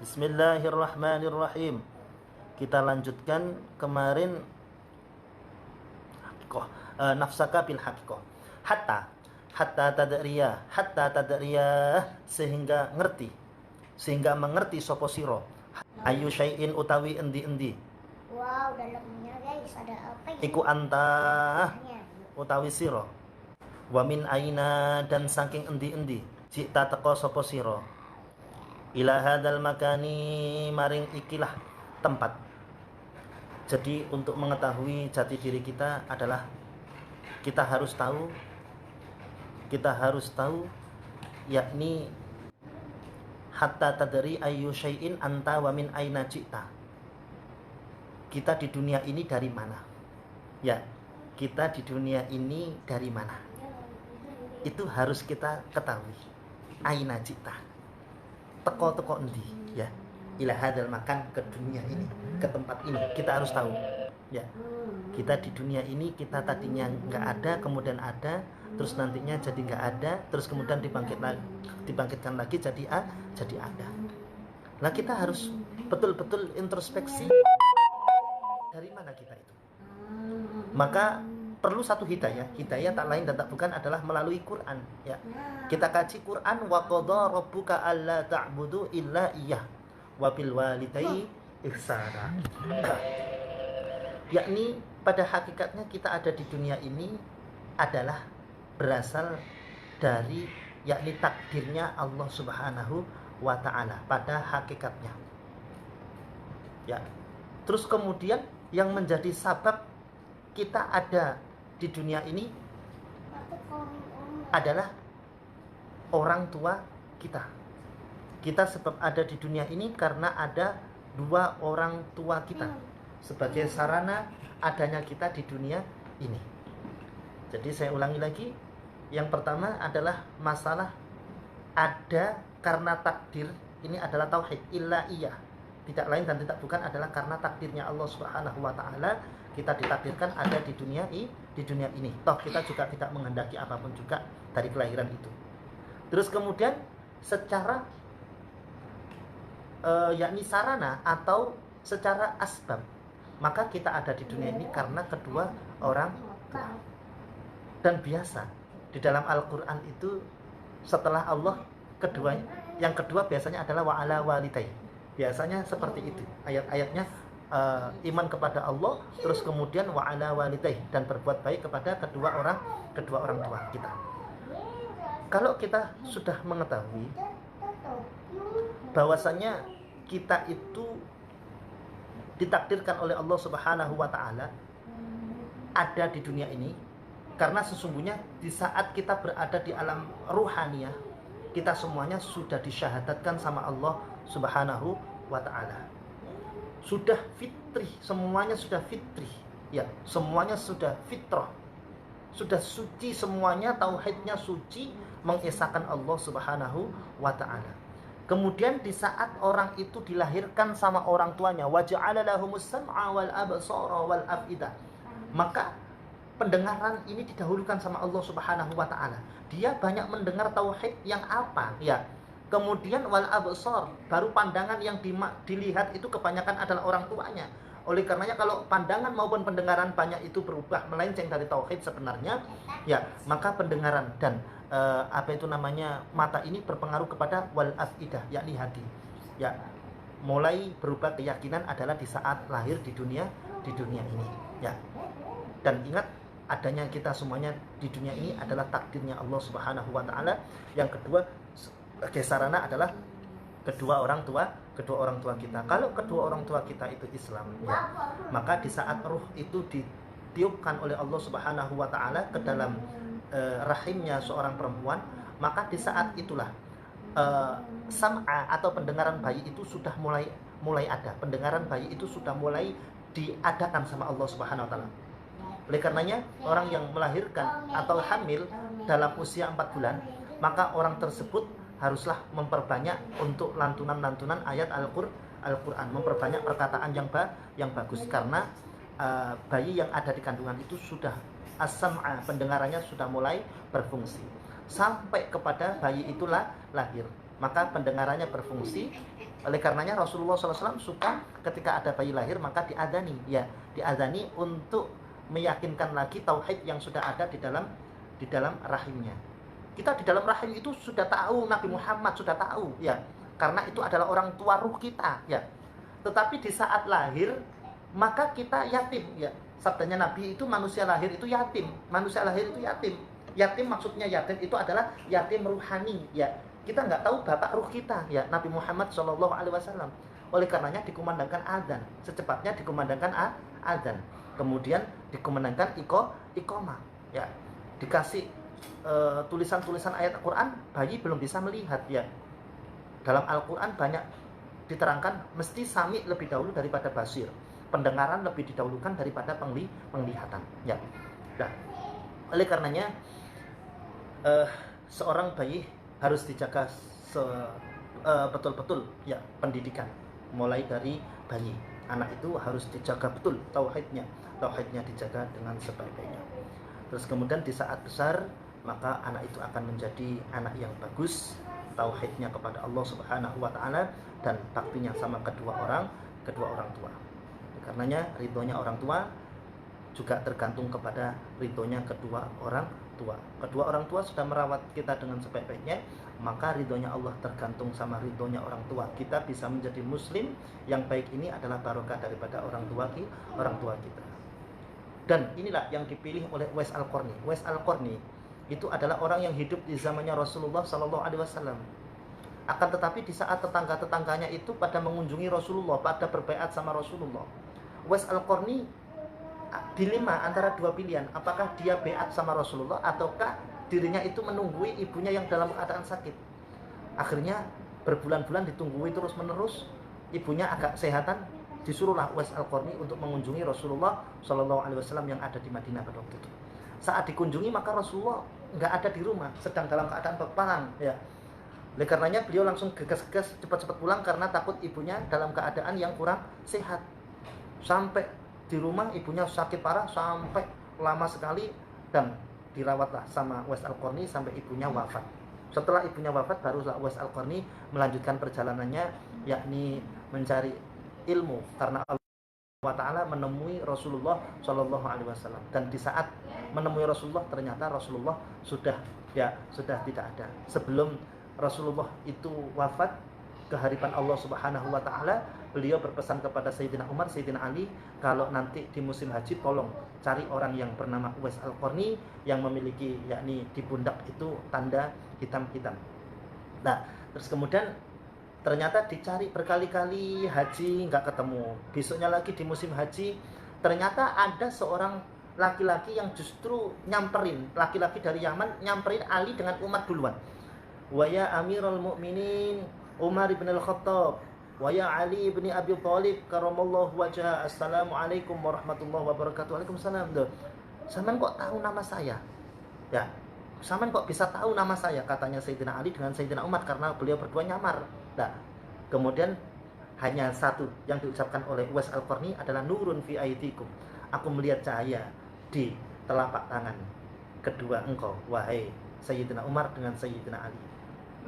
Bismillahirrahmanirrahim. Kita lanjutkan kemarin nafsaka bil haqiqah. Hatta tadriyah sehingga mengerti sapa sira. Ayu syai'in utawi endi-endi. Wow, dalamnya guys ada apa ya? Iku anta utawi sira. Wa min aina dan saking endi-endi. Cita teko sapa sira. Ila hadzal makani maring ikilah tempat. Jadi untuk mengetahui jati diri kita adalah kita harus tahu yakni hatta tadri ayyu syai'in anta wa min aina ji'ta. Kita di dunia ini dari mana? Ya, kita di dunia ini dari mana? Itu harus kita ketahui. Aina ji'ta. Teko endi, ya. Ila hadzal makan, ke dunia ini, ke tempat ini, kita harus tahu. Ya. Kita di dunia ini kita tadinya nggak ada, kemudian ada, terus nantinya jadi nggak ada, terus kemudian dibangkitkan lagi jadi ada. Nah, kita harus betul-betul introspeksi dari mana kita itu. Maka perlu satu hidayah. Hidayah tak lain dan tak bukan adalah melalui Quran, ya. Kita kaji Quran, wa qadha rabbuka alla ta'budu illa iyyah wa bil walidayni ihsana. Yakni pada hakikatnya kita ada di dunia ini adalah berasal dari yakni takdirnya Allah Subhanahu wa taala pada hakikatnya. Ya. Terus kemudian yang menjadi sabab kita ada di dunia ini adalah orang tua kita. Kita sebab ada di dunia ini karena ada dua orang tua kita sebagai sarana adanya kita di dunia ini. Jadi saya ulangi lagi, yang pertama adalah masalah ada karena takdir, ini adalah tauhid illa iya. Tidak lain dan tidak bukan adalah karena takdirnya Allah Subhanahu wa taala kita ditakdirkan ada di dunia ini. Toh kita juga tidak menghendaki apapun juga dari kelahiran itu. Terus kemudian secara yakni sarana atau secara asbab, maka kita ada di dunia ini karena kedua orang tua. Dan biasa di dalam Al-Qur'an itu setelah Allah yang kedua biasanya adalah wa ala walidayhi. Biasanya seperti itu ayat-ayatnya, iman kepada Allah, terus kemudian wa ala walidayhi, dan berbuat baik kepada kedua orang tua kita. Kalau kita sudah mengetahui bahwasanya kita itu ditakdirkan oleh Allah Subhanahu wa taala ada di dunia ini, karena sesungguhnya di saat kita berada di alam ruhaniyah, kita semuanya sudah disyahadatkan sama Allah Subhanahu wa ta'ala. Sudah fitri, semuanya sudah fitri. Ya, semuanya sudah fitrah. Sudah suci semuanya, tauhidnya suci, mengesahkan Allah Subhanahu wa ta'ala. Kemudian di saat orang itu dilahirkan sama orang tuanya, wa ja'ala lahumus sam'a wal absara wal af'idah. Maka pendengaran ini didahulukan sama Allah Subhanahu wa taala. Dia banyak mendengar tauhid yang apa? Ya. Kemudian wal absar, baru pandangan yang dilihat itu kebanyakan adalah orang tuanya. Oleh karenanya kalau pandangan maupun pendengaran banyak itu berubah melenceng dari tauhid sebenarnya, ya, maka pendengaran dan mata ini berpengaruh kepada wal afidah, yakni hati. Ya. Mulai berubah keyakinan adalah di saat lahir di dunia ini, ya. Dan ingat, adanya kita semuanya di dunia ini adalah takdirnya Allah Subhanahu wa taala. Yang kedua, sebagai sarana adalah kedua orang tua kita. Kalau kedua orang tua kita itu Islam, ya, maka di saat ruh itu ditiupkan oleh Allah Subhanahu wa taala ke dalam rahimnya seorang perempuan, maka di saat itulah sam'a atau pendengaran bayi itu sudah mulai ada. Pendengaran bayi itu sudah mulai diadakan sama Allah Subhanahu wa taala. Oleh karenanya orang yang melahirkan atau hamil dalam usia 4 bulan, maka orang tersebut haruslah memperbanyak untuk lantunan ayat Al-Quran, memperbanyak perkataan yang bagus, karena bayi yang ada di kandungan itu sudah as-sam'a, pendengarannya sudah mulai berfungsi sampai kepada bayi itulah lahir, maka pendengarannya berfungsi, Oleh karenanya Rasulullah SAW suka ketika ada bayi lahir maka diadzani, ya, diadzani untuk meyakinkan lagi tauhid yang sudah ada di dalam rahimnya. Kita di dalam rahim itu sudah tahu, Nabi Muhammad sudah tahu, ya, karena itu adalah orang tua ruh kita, ya. Tetapi di saat lahir maka kita yatim, ya. Sabdanya Nabi itu manusia lahir itu yatim, manusia lahir itu yatim. Yatim maksudnya yatim itu adalah yatim ruhani, ya. Kita nggak tahu bapak ruh kita, ya, Nabi Muhammad SAW. Oleh karenanya dikumandangkan adzan, secepatnya dikumandangkan adzan, kemudian dikumandangkan iqamah, ya, dikasih tulisan-tulisan ayat Al-Quran, bayi belum bisa melihat, ya. Dalam Al-Quran banyak diterangkan mesti sami lebih dahulu daripada basir, pendengaran lebih didahulukan daripada penglihatan, ya. Nah, oleh karenanya seorang bayi harus dijaga betul-betul, ya, pendidikan mulai dari bayi. Anak itu harus dijaga betul tauhidnya dijaga dengan sebaik-baiknya. Terus kemudian di saat besar maka anak itu akan menjadi anak yang bagus, tauhidnya kepada Allah Subhanahu wa taala dan baktinya sama kedua orang tua. Karenanya ridhonya orang tua juga tergantung kepada ridhonya kedua orang tua. Kedua orang tua sudah merawat kita dengan sebaik-baiknya, maka ridhonya Allah tergantung sama ridhonya orang tua. Kita bisa menjadi muslim yang baik ini adalah barokah daripada orang tua kita. Dan inilah yang dipilih oleh Uwais Al-Qarni. Uwais Al-Qarni itu adalah orang yang hidup di zamannya Rasulullah SAW. Akan tetapi di saat tetangga-tetangganya itu pada mengunjungi Rasulullah, pada berbaiat sama Rasulullah, Uwais Al-Qarni dilema antara dua pilihan, apakah dia baiat sama Rasulullah ataukah dirinya itu menunggui ibunya yang dalam keadaan sakit. Akhirnya berbulan-bulan ditunggui terus menerus, ibunya agak sehatan, disuruhlah Uwais Al-Qarni untuk mengunjungi Rasulullah SAW yang ada di Madinah pada waktu itu. Saat dikunjungi maka Rasulullah nggak ada di rumah, sedang dalam keadaan peperangan, ya. Oleh karenanya beliau langsung gegas-gegas cepat-cepat pulang karena takut ibunya dalam keadaan yang kurang sehat. Sampai di rumah ibunya sakit parah sampai lama sekali dan dirawatlah sama Uwais Al-Qarni sampai ibunya wafat. Setelah ibunya wafat barulah Uwais Al-Qarni melanjutkan perjalanannya, yakni mencari ilmu karena Allah Ta'ala menemui Rasulullah SAW. Dan di saat menemui Rasulullah ternyata Rasulullah sudah tidak ada. Sebelum Rasulullah itu wafat, keharipan Allah Subhanahu wa taala, beliau berpesan kepada Sayyidina Umar, Sayyidina Ali, kalau nanti di musim haji tolong cari orang yang bernama Uwais Al-Qarni yang memiliki, yakni di pundak itu tanda hitam-hitam. Nah, terus kemudian ternyata dicari berkali-kali haji nggak ketemu. Besoknya lagi di musim haji ternyata ada seorang laki-laki yang justru nyamperin, laki-laki dari Yaman nyamperin Ali dengan Umar duluan. Wa ya Amirul Mukminin Umar bin Al-Khattab, wa ya Ali bin Abi Thalib karamallahu wajhah, assalamualaikum warahmatullahi wabarakatuh. Waalaikumsalam. Saman kok tahu nama saya? Ya, saman kok bisa tahu nama saya? Katanya Sayyidina Ali dengan Sayyidina Umar karena beliau berdua nyamar. Nah, kemudian hanya satu yang diucapkan oleh Uwais Al-Qarni adalah nurun fi aidikum. Aku melihat cahaya di telapak tangan kedua engkau, wahai Sayyidina Umar dengan Sayyidina Ali.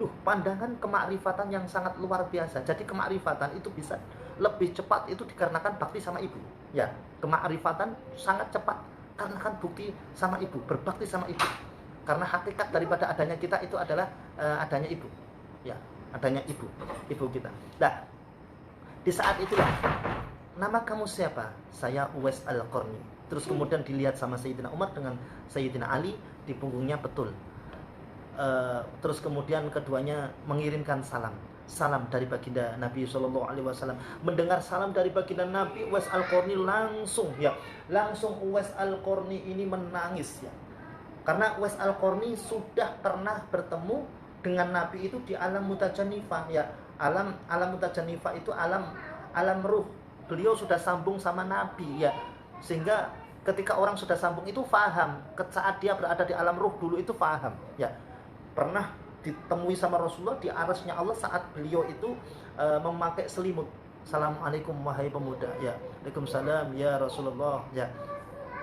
Pandangan kemakrifatan yang sangat luar biasa. Jadi kemakrifatan itu bisa lebih cepat itu dikarenakan bakti sama ibu. Ya, kemakrifatan sangat cepat karena kan bukti sama ibu, berbakti sama ibu. Karena hakikat daripada adanya kita itu adalah adanya ibu. Ya, adanya ibu kita. Nah, di saat itulah, nama kamu siapa? Saya Uwais Al-Qarni. Terus kemudian dilihat sama Sayyidina Umar dengan Sayyidina Ali, di punggungnya betul. Terus kemudian keduanya mengirimkan salam dari baginda Nabi SAW. Mendengar salam dari baginda Nabi, Uwais Al-Qarni langsung Uwais Al-Qarni ini menangis, ya. Karena Uwais Al-Qarni sudah pernah bertemu dengan Nabi itu di alam mutajanifah, ya. Alam mutajanifah itu alam ruh. Beliau sudah sambung sama Nabi, ya. Sehingga ketika orang sudah sambung itu faham, saat dia berada di alam ruh dulu itu faham, ya. Pernah ditemui sama Rasulullah di arasnya Allah saat beliau itu memakai selimut. Assalamualaikum wahai pemuda, ya. Waalaikumsalam ya Rasulullah, ya.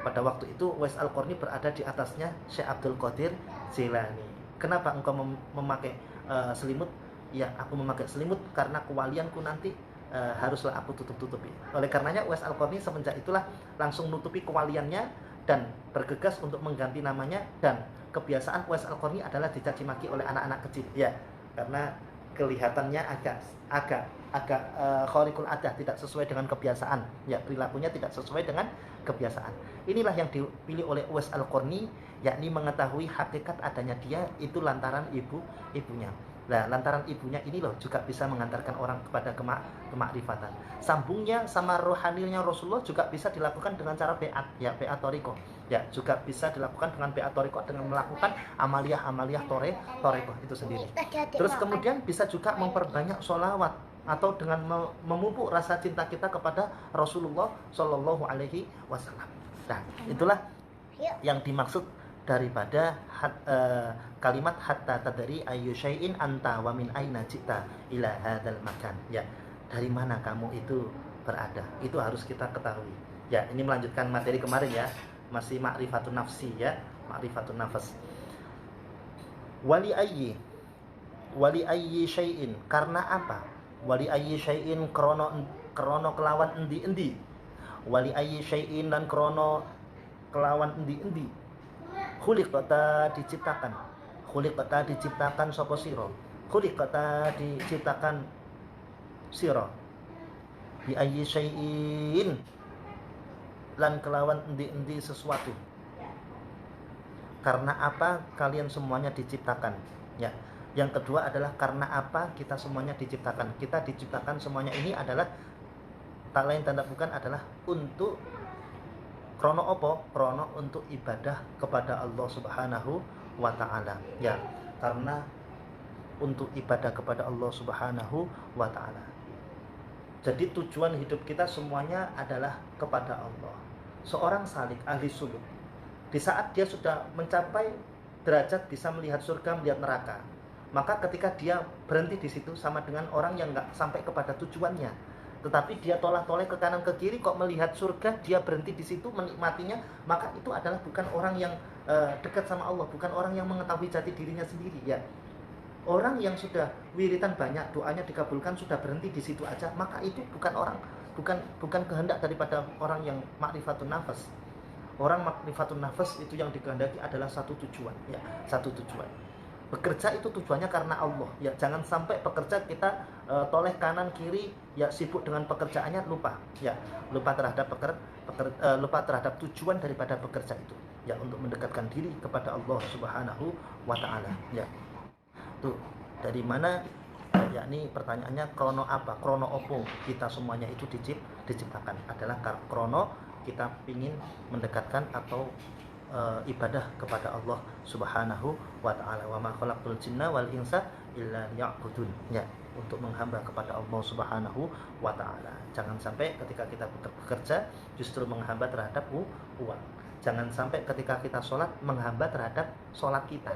Pada waktu itu Uwais Al-Qarni berada di atasnya Syekh Abdul Qadir Jilani. Kenapa engkau memakai selimut? ya aku memakai selimut karena kewalianku nanti haruslah aku tutup-tutupi. Oleh karenanya Uwais Al-Qarni semenjak itulah langsung nutupi kewaliannya dan bergegas untuk mengganti namanya, dan kebiasaan Uwais Al-Qarni adalah dicaci maki oleh anak-anak kecil ya, karena kelihatannya agak khariqul adah, tidak sesuai dengan kebiasaan ya, perilakunya tidak sesuai dengan kebiasaan. Inilah yang dipilih oleh Uwais Al-Qarni, yakni mengetahui hakikat adanya dia itu lantaran ibunya. Nah, lantaran ibunya ini loh juga bisa mengantarkan orang kepada kemakrifatan. Sambungnya sama rohaninya Rasulullah juga bisa dilakukan dengan cara beat, ya beat toriko. Ya, juga bisa dilakukan dengan beat toriko dengan melakukan amaliyah toriko itu sendiri. Terus kemudian bisa juga memperbanyak sholawat atau dengan memupuk rasa cinta kita kepada Rasulullah Shallallahu Alaihi Wasallam. Nah, itulah yang dimaksud daripada kalimat hatta tadri ayyu syai'in anta wa min aina jita ila hadzal makan. Ya, dari mana kamu itu berada, itu harus kita ketahui. Ya, ini melanjutkan materi kemarin ya, masih ma'rifatun nafsi ya, ma'rifatun nafas. Wali ayyi syai'in, karena apa? Wali ayyi syai'in krono kelawan endi-endi. Wali ayyi syai'in dan krono kelawan endi-endi. Khuliqata diciptakan sapa sira. Khuliqata diciptakan sira. Bi ayyi syai'in, lan kelawan endi-endi sesuatu. Karena apa kalian semuanya diciptakan? Ya. Yang kedua adalah karena apa kita semuanya diciptakan? Kita diciptakan semuanya ini adalah tak lain tanda bukan adalah untuk krono opo? Krono untuk ibadah kepada Allah Subhanahu wa ta'ala. Ya, karena untuk ibadah kepada Allah Subhanahu wa ta'ala. Jadi tujuan hidup kita semuanya adalah kepada Allah. Seorang salik, ahli suluk, di saat dia sudah mencapai derajat bisa melihat surga, melihat neraka, maka ketika dia berhenti di situ sama dengan orang yang nggak sampai kepada tujuannya, tetapi dia tolak-toleh ke kanan ke kiri kok melihat surga, dia berhenti di situ menikmatinya, maka itu adalah bukan orang yang dekat sama Allah, bukan orang yang mengetahui jati dirinya sendiri ya. Orang yang sudah wiritan banyak, doanya dikabulkan, sudah berhenti di situ aja, maka itu bukan kehendak daripada orang yang ma'rifatun nafas. Orang ma'rifatun nafas itu yang dikehendaki adalah satu tujuan ya, satu tujuan. Bekerja itu tujuannya karena Allah ya, jangan sampai bekerja kita toleh kanan kiri ya, sibuk dengan pekerjaannya, lupa ya, lupa terhadap tujuan daripada bekerja itu ya, untuk mendekatkan diri kepada Allah Subhanahu wa ta'ala ya. Tuh, dari mana yakni pertanyaannya krono apa, krono opo kita semuanya itu diciptakan adalah krono kita ingin mendekatkan atau ibadah kepada Allah Subhanahu wa ta'ala. Wa ma khalaqtul jinna wal insa illa liya'budun ya, untuk menghamba kepada Allah Subhanahu wa ta'ala. Jangan sampai ketika kita bekerja justru menghamba terhadap uang. Jangan sampai ketika kita sholat menghamba terhadap sholat kita.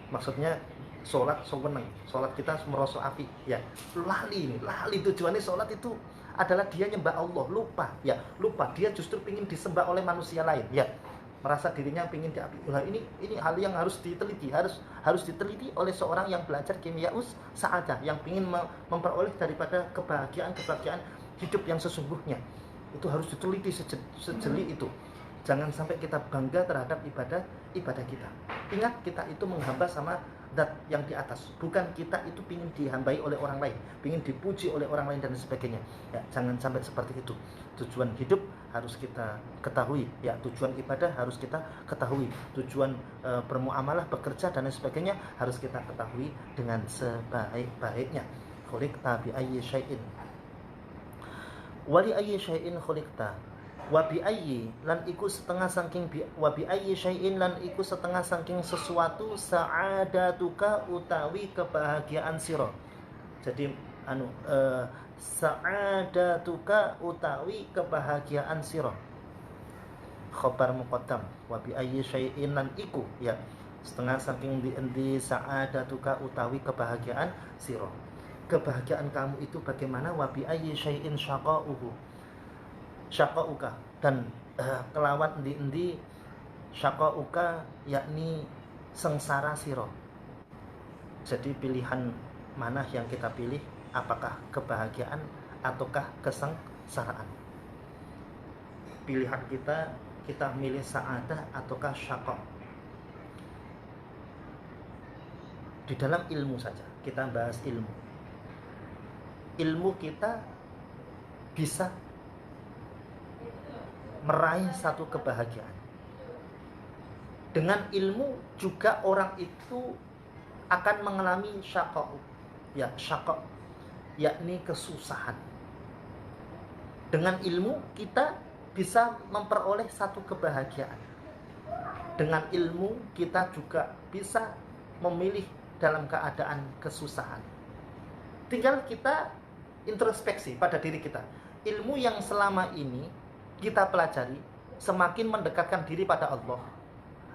Maksudnya sholat sewenang, sholat kita merosok api ya, lali tujuannya sholat itu adalah dia nyembah Allah, lupa dia justru ingin disembah oleh manusia lain ya, merasa dirinya ingin diapi. Nah, ini hal yang harus diteliti, harus diteliti oleh seorang yang belajar kimiaus sa'adah, yang ingin memperoleh daripada kebahagiaan hidup yang sesungguhnya. Itu harus diteliti sejeli itu. Jangan sampai kita bangga terhadap ibadah kita. Ingat, kita itu menghamba sama zat yang di atas, bukan kita itu ingin dihambai oleh orang lain, ingin dipuji oleh orang lain dan sebagainya ya. Jangan sampai seperti itu. Tujuan hidup harus kita ketahui ya, tujuan ibadah harus kita ketahui, tujuan bermuamalah, bekerja dan sebagainya harus kita ketahui dengan sebaik-baiknya. Khuliqta bi ayyi syai'in wa li ayyi syai'in khuliqta wa bi ayyi lan iku setengah saking wa bi ayyi syai'in lan iku setengah saking sesuatu sa'adatuka utawi kebahagiaan sira. Jadi sa'adatuka utawi kebahagiaan sira, khabar muqaddam. Wa bi ayyi syai'in lan iku ya, setengah saking di sa'adatuka utawi kebahagiaan sira. Kebahagiaan kamu itu bagaimana? Wa bi ayyi syai'in syaqauka, dan kelawan endi syaqauka yakni sengsara sira. Jadi pilihan mana yang kita pilih, apakah kebahagiaan ataukah kesengsaraan. Pilihan kita milih sa'adah ataukah syaqa. Di dalam ilmu saja, kita bahas ilmu. Ilmu kita bisa meraih satu kebahagiaan. Dengan ilmu juga orang itu akan mengalami syaqa, yakni kesusahan. Dengan ilmu kita bisa memperoleh satu kebahagiaan. Dengan ilmu kita juga bisa memilih dalam keadaan kesusahan. Tinggal kita introspeksi pada diri kita. Ilmu yang selama ini kita pelajari semakin mendekatkan diri pada Allah,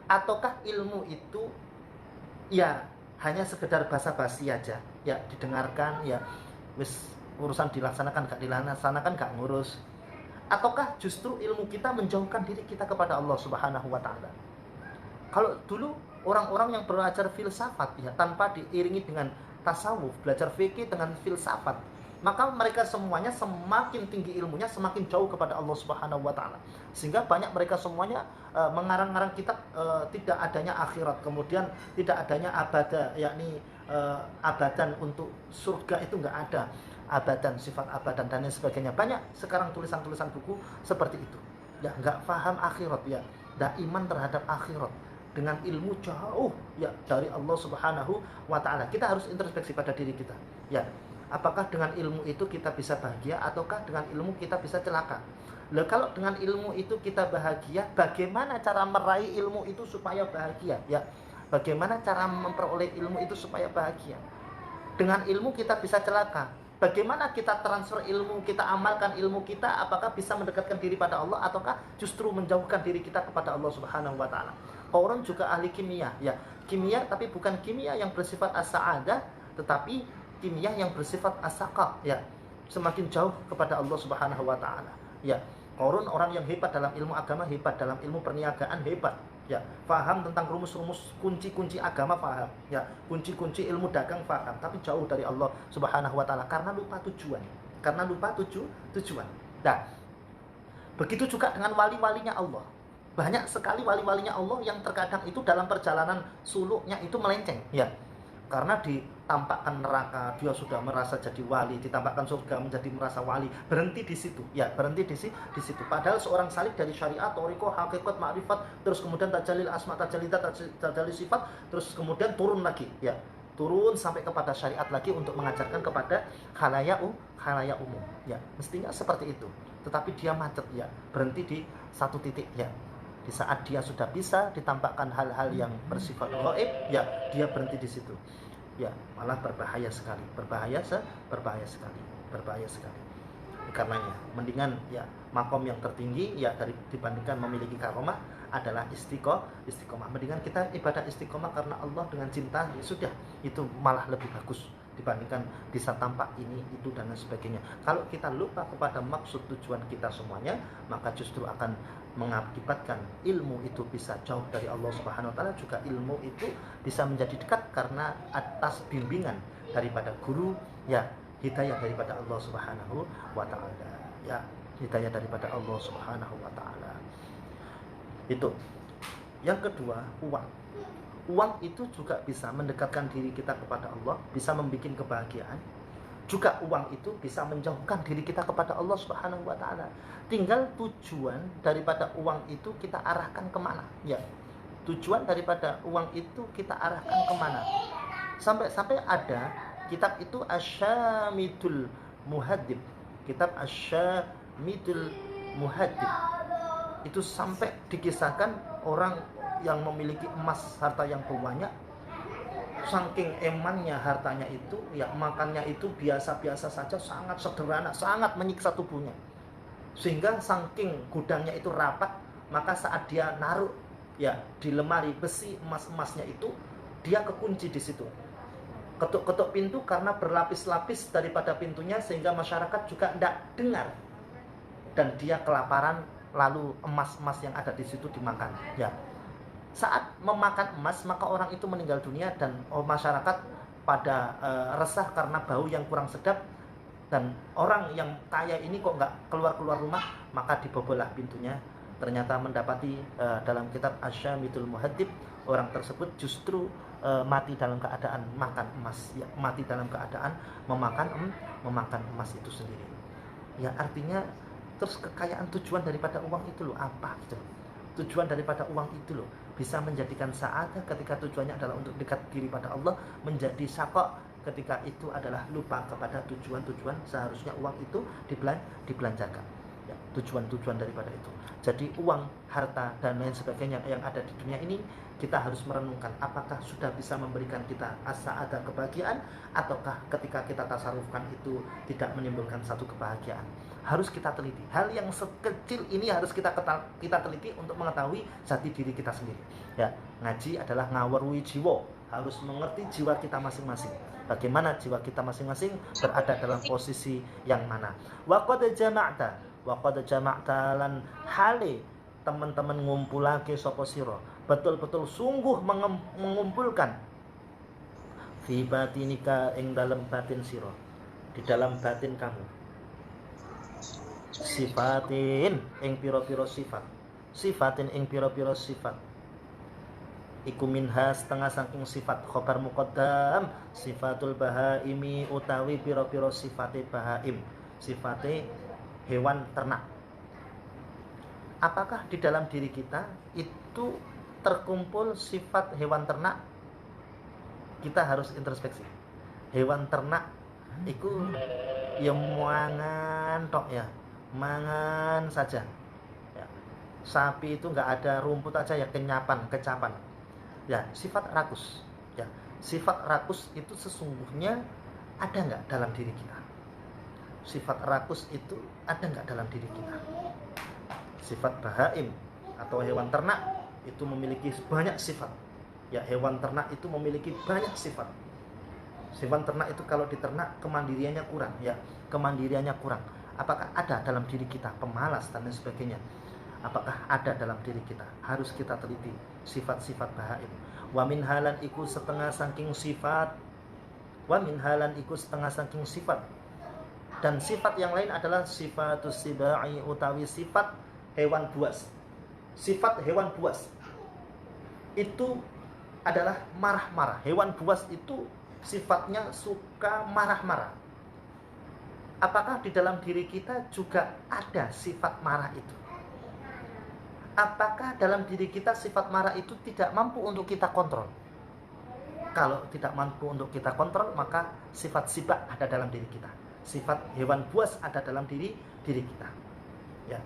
ataukah ilmu itu ya hanya sekedar basa-basi aja, ya didengarkan, ya wis urusan dilaksanakan gak ngurus, ataukah justru ilmu kita menjauhkan diri kita kepada Allah Subhanahu wa taala. Kalau dulu orang-orang yang belajar filsafat ya tanpa diiringi dengan tasawuf, belajar fikih dengan filsafat, maka mereka semuanya semakin tinggi ilmunya semakin jauh kepada Allah Subhanahu wa taala. Sehingga banyak mereka semuanya mengarang-arang kitab tidak adanya akhirat, kemudian tidak adanya abada, yakni abadan untuk surga itu enggak ada. Abadan, sifat abadan dan lain sebagainya. Banyak sekarang tulisan-tulisan buku seperti itu. Ya enggak paham akhirat ya, enggak iman terhadap akhirat. Dengan ilmu jauh ya dari Allah Subhanahu wa taala. Kita harus introspeksi pada diri kita. Ya, apakah dengan ilmu itu kita bisa bahagia ataukah dengan ilmu kita bisa celaka? Lah kalau dengan ilmu itu kita bahagia, bagaimana cara meraih ilmu itu supaya bahagia? Ya, bagaimana cara memperoleh ilmu itu supaya bahagia? Dengan ilmu kita bisa celaka. Bagaimana kita transfer ilmu, kita amalkan ilmu kita, apakah bisa mendekatkan diri pada Allah ataukah justru menjauhkan diri kita kepada Allah Subhanahu wa taala? Orang juga ahli kimia, ya. Kimia tapi bukan kimia yang bersifat as-sa'adah, tetapi kimia yang bersifat as-saqa, ya. Semakin jauh kepada Allah Subhanahu wa taala. Ya. Orang yang hebat dalam ilmu agama, hebat dalam ilmu perniagaan, hebat. Ya, paham tentang rumus-rumus kunci-kunci agama, paham. Ya, kunci-kunci ilmu dagang paham, tapi jauh dari Allah Subhanahu wa taala karena lupa tujuan. Karena lupa tujuan. Nah, begitu juga dengan wali-walinya Allah. Banyak sekali wali-walinya Allah yang terkadang itu dalam perjalanan suluknya itu melenceng, ya. Karena ditampakkan neraka, dia sudah merasa jadi wali, ditampakkan surga menjadi merasa wali, berhenti di situ, ya, berhenti di situ. Padahal seorang salik dari syariat, thariqah, hakikat, ma'rifat, terus kemudian tajalil asma, tajalil sifat, terus kemudian turun lagi, ya, turun sampai kepada syariat lagi untuk mengajarkan kepada khalayak umum, ya, mestinya seperti itu. Tetapi dia macet, ya, berhenti di satu titik, ya. Di saat dia sudah bisa ditampakkan hal-hal yang bersifat gaib, ya, dia berhenti di situ. Ya, malah berbahaya sekali. Karenanya, mendingan ya makom yang tertinggi ya dibandingkan memiliki karomah adalah istiqomah. Mendingan kita ibadah istiqomah karena Allah dengan cinta, ya sudah, itu malah lebih bagus dibandingkan bisa tampak ini, itu dan lain sebagainya. Kalau kita lupa kepada maksud tujuan kita semuanya, maka justru akan mengakibatkan ilmu itu bisa jauh dari Allah Subhanahu wa taala, juga ilmu itu bisa menjadi dekat karena atas bimbingan daripada guru, ya, hidayah daripada Allah Subhanahu wa taala, ya, hidayah daripada Allah Subhanahu wa taala. Itu. Yang kedua, uang. Uang itu juga bisa mendekatkan diri kita kepada Allah, bisa membuat kebahagiaan. Juga uang itu bisa menjauhkan diri kita kepada Allah Subhanahu wa taala. Tinggal tujuan daripada uang itu kita arahkan kemana, ya. Tujuan daripada uang itu kita arahkan kemana. Sampai ada kitab itu Asyamidul Muhaddib. Kitab Asyamidul Muhaddib. Itu sampai dikisahkan orang yang memiliki emas harta yang banyak, saking emannya hartanya itu, ya, makannya itu biasa-biasa saja, sangat sederhana, sangat menyiksa tubuhnya. Sehingga saking gudangnya itu rapat, maka saat dia naruh ya di lemari besi emas-emasnya itu, dia kekunci di situ. Ketuk-ketuk pintu karena berlapis-lapis daripada pintunya sehingga masyarakat juga tidak dengar. Dan dia kelaparan, lalu emas-emas yang ada di situ dimakan, ya. Saat memakan emas, maka orang itu meninggal dunia dan masyarakat pada resah karena bau yang kurang sedap, dan orang yang kaya ini kok nggak keluar-keluar rumah, maka dibobollah pintunya. Ternyata mendapati dalam kitab Asyamidul Muhaddib, orang tersebut justru mati dalam keadaan makan emas, ya, mati dalam keadaan memakan emas itu sendiri. Ya, artinya terus kekayaan, tujuan daripada uang itu loh apa gitu. Tujuan daripada uang itu loh bisa menjadikan sa'adah ketika tujuannya adalah untuk dekat diri pada Allah, menjadi syaqqa ketika itu adalah lupa kepada tujuan-tujuan seharusnya uang itu dibelanjakan. Ya, tujuan-tujuan daripada itu. Jadi uang, harta dan lain sebagainya yang ada di dunia ini, kita harus merenungkan apakah sudah bisa memberikan kita as-sa'adah, kebahagiaan, ataukah ketika kita tasarrufkan itu tidak menimbulkan satu kebahagiaan. Harus kita teliti. Hal yang sekecil ini harus kita teliti untuk mengetahui jati diri kita sendiri. Ya, ngaji adalah ngawerui jiwa, harus mengerti jiwa kita masing-masing. Bagaimana jiwa kita masing-masing berada dalam posisi yang mana. Wa qad jama'ta lan hale teman-teman ngumpulake sapa sira, betul-betul sungguh mengumpulkan fi batinika ing dalam batin sira, di dalam batin kamu, sifatin ing pira-pira sifat, sifatin ing pira-pira sifat, iku minha setengah saking sifat khobar muqaddam, sifatul bahaimi utawi pira-pira sifate bahaim, sifate hewan ternak. Apakah di dalam diri kita itu terkumpul sifat hewan ternak? Kita harus introspeksi. Hewan ternak itu ya mangan tok ya, mangan saja. Ya. Sapi itu nggak ada rumput aja ya kecapan. Ya, sifat rakus. Ya, sifat rakus itu sesungguhnya ada nggak dalam diri kita? Sifat rakus itu ada nggak dalam diri kita? Sifat bahaim atau hewan ternak itu memiliki banyak sifat. Ya, hewan ternak itu memiliki banyak sifat. Hewan ternak itu kalau diternak kemandiriannya kurang, ya, kemandiriannya kurang. Apakah ada dalam diri kita pemalas dan lain sebagainya? Apakah ada dalam diri kita? Harus kita teliti sifat-sifat bahaim. Wa min halan iku setengah saking sifat. Wa min halan iku setengah saking sifat. Dan sifat yang lain adalah sifatus sibai utawi sifat hewan buas. Sifat hewan buas itu adalah marah-marah. Hewan buas itu sifatnya suka marah-marah. Apakah di dalam diri kita juga ada sifat marah itu? Apakah dalam diri kita sifat marah itu tidak mampu untuk kita kontrol? Kalau tidak mampu untuk kita kontrol, maka sifat sibak ada dalam diri kita. Sifat hewan buas ada dalam diri kita. Ya.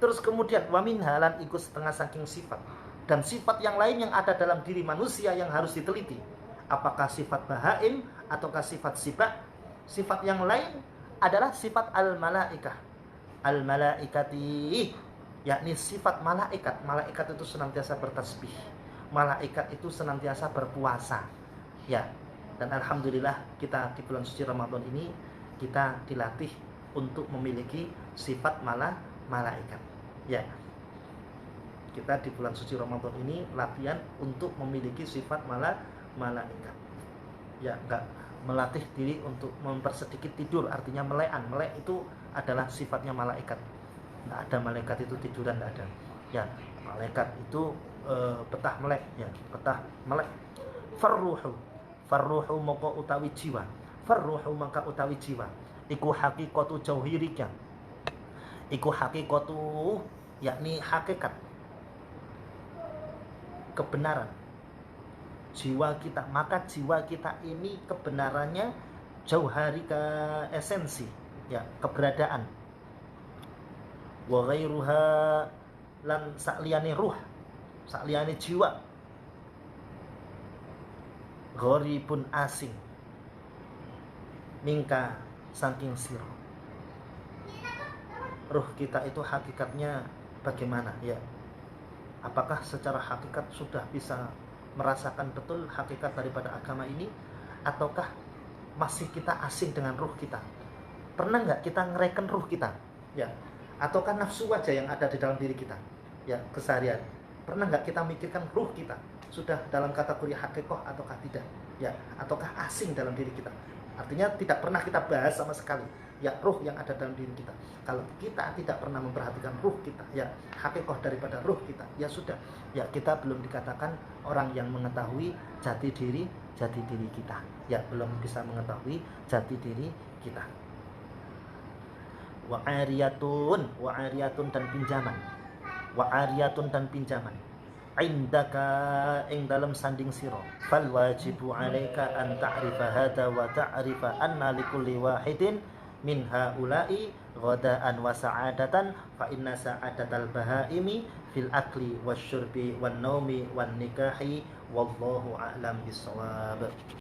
Terus kemudian wamin halan ikut setengah saking sifat, dan sifat yang lain yang ada dalam diri manusia yang harus diteliti. Apakah sifat bahaim ataukah sifat sibak? Sifat yang lain adalah sifat al-malaikah. Al-malaikati, yakni sifat malaikat. Malaikat itu senantiasa bertasbih. Malaikat itu senantiasa berpuasa. Ya. Dan alhamdulillah kita di bulan suci Ramadan ini kita dilatih untuk memiliki sifat malaikat. Ya. Kita di bulan suci Ramadan ini latihan untuk memiliki sifat malaikat. Ya, enggak melatih diri untuk mempersedikit tidur, artinya melekan. Melek itu adalah sifatnya malaikat. Enggak ada malaikat itu tiduran, enggak ada. Ya, malaikat itu betah melek, ya, betah melek. Farruhu maka utawi jiwa. Farruhu maka utawi jiwa. Iku hakikatu jauhirika. Iku hakikatu, yakni hakikat kebenaran jiwa kita. Maka jiwa kita ini kebenarannya jauharika, esensi, ya, keberadaan. Wa ghairuha lan sakliyane ruh, sakliyane jiwa, gharibun asing mingka saking sira. Ruh kita itu hakikatnya bagaimana, ya? Apakah secara hakikat sudah bisa merasakan betul hakikat daripada agama ini, ataukah masih kita asing dengan ruh kita? Pernah nggak kita ngereken ruh kita, ya? Ataukah nafsu aja yang ada di dalam diri kita, ya, keseharian? Pernah nggak kita mikirkan ruh kita? sudah dalam kategori hakikoh ataukah tidak, ya, ataukah asing dalam diri kita. Artinya tidak pernah kita bahas sama sekali ya ruh yang ada dalam diri kita. Kalau kita tidak pernah memperhatikan ruh kita, ya hakikoh daripada ruh kita, ya sudah, ya kita belum dikatakan orang yang mengetahui jati diri kita, ya belum bisa mengetahui jati diri kita. Wa'ariyatun dan pinjaman. Wa'ariyatun dan pinjaman. Indaka ing dalam sanding siro. Fal wajibu alaika an ta'rifa hada wa ta'rifa anna likulli wahidin min haula'i ghadaan wa sa'adatan fa inna sa'adatal bahaimi fil akli wasyurbi wan naumi wan nikahi wallahu a'lam bissawab.